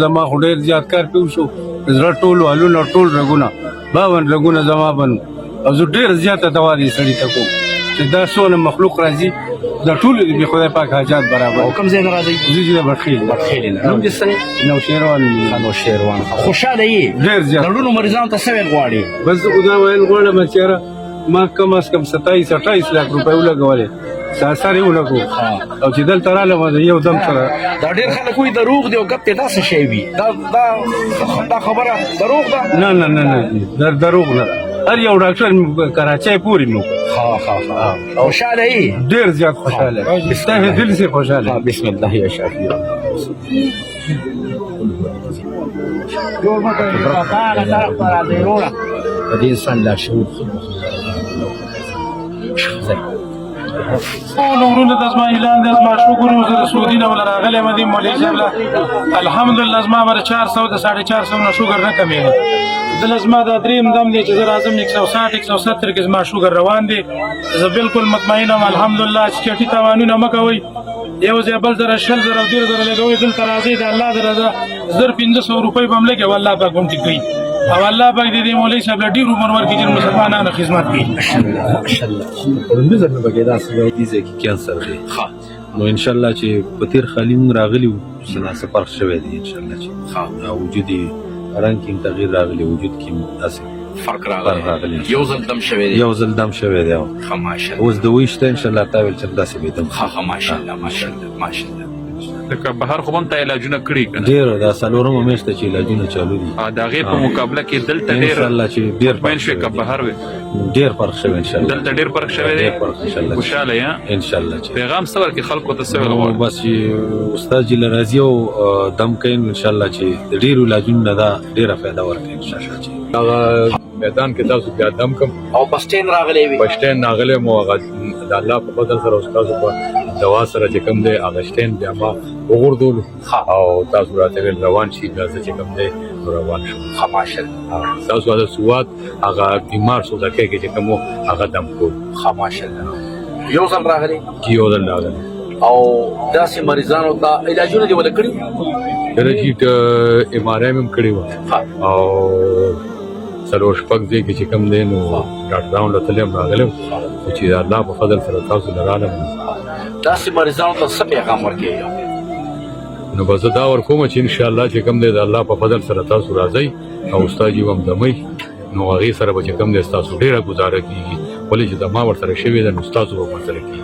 زما خو ډېر زیات کار پېو شو زړه ټول والونه ټول رګونه 52 رګونه زما بند او زه ډېر زیاته دوا دې سړي ته کوم چې دا څونه مخلوق راځي دا ټول د خدای پاک حاجات برابر او کوم ځای نه راځي؟ زه چې بخیل نوم دې څه دی؟ نوشیروان. خوشحاله یې؟ ډېر زیات. د ړوندو مریضانو ته څه ویل غواړې؟ بس زه خو دا ویل غواړم چې یاره ما کم از کم 27-28 لاک روپۍ ولګولې سر یې ولګو او چې دلته رالم یو دم سره دا ډېر خلک وایي دروغ دی او ګپ دی دا څه شی وي؟ دا خبره دروغ ده؟ نه نه نه نه دروغ نه ده هر یو ډاکټر کراچۍ پورې مو خوشحاله یې؟ ډېر زیات خوشحاله ستاسې دل سے خوشحاله بسم الله یا شافي د دې انسان لاشعور نورونه د زما اعلان د زما شکر زه د سعودي نه ولا راغلی یم دې مولوي صاحب الحمدلله زما بر 400 د 450 نه شوګر نه کمیږي د زما د دریم دم دی چې زه راځم 160 170 کې زما شوګر روان دی زه بالکل مطمئن یم الحمدلله چې چټي تاوانونه مه کوئ یو ځای بل زره 10,000 او 1,000 لګوئ دلته راځئ د الله د رضا 1500 روپۍ به هم لګي او الله پاک هم ټیک کوي او الله پاک دې مولوي صاحب له ډېر عمر ورکړي چې مسلمانانو خدمت کوي نظر نه بګی دا څه دي چې کینسر دی نو ان شاء الله چې په تیر خالي مونږ راغلی سنا سفر شوی دی ان شاء الله چې وجودي رنګینګ تغییر راغلی وجود کې اسې فرق راغلی یو ځل دم شوی دی ماشاءالله اوس د وښته ان شاء الله تعالی چې داسې به دم ماشاءالله لکه بهر خو هم ته علاجونه کړي کنه ډېر دا څلورمه میاشت چې علاجونه چالو دي د هغې په مقابله کې دلته ان شاء الله چې ډېر مطمئن شوې که بهر وي ډېر فرق شوی ان شاء الله دلته ډېر فرق شوی دی خوشحاله یې ان شاء الله چې پیغام څه ورکړي خلکو ته څه ویل غواړي بس چې استاد جي له راځي او دم کوي ان شاء الله چې د ډېرو علاجونو نه دا ډېره فایده ورکوي ان شاء الله چې هغه میدان کې تاسو بیا دم کوم او بسټین راغلی وي بسټین راغلی مو هغه د الله په فضل سره تاسو په دوا سره چې کوم دی هغه شټین بیا ما وګورډول او تاسو راته روان شي بیا چې کوم دی روان شو ماشاءالله تاسو د سواد هغه بیمار شو د کې چې کوم هغه دم کو ماشاءالله یو ځل راغلی کیو دل راغلی او داسې مریضانو ته علاجونه دې ولکړي درجی ته ام ار ایم کړی و او سلو شپږ دی چې کوم دی نو ډاکټرانو له تلم راغلم چې الله په فضل سره تاسو لراله داسې مریضانو ته څه پیغام ورکړي نو بس دا ورکوم چې ان شاء الله چې کوم دی د الله په فضل سره تاسو راځي او استاد یې هم دمي نو هغه سره به کوم دی تاسو ډیره گزاره کیږي ولې چې دا ما ورسره شوی د استاد وو ورسره کیږي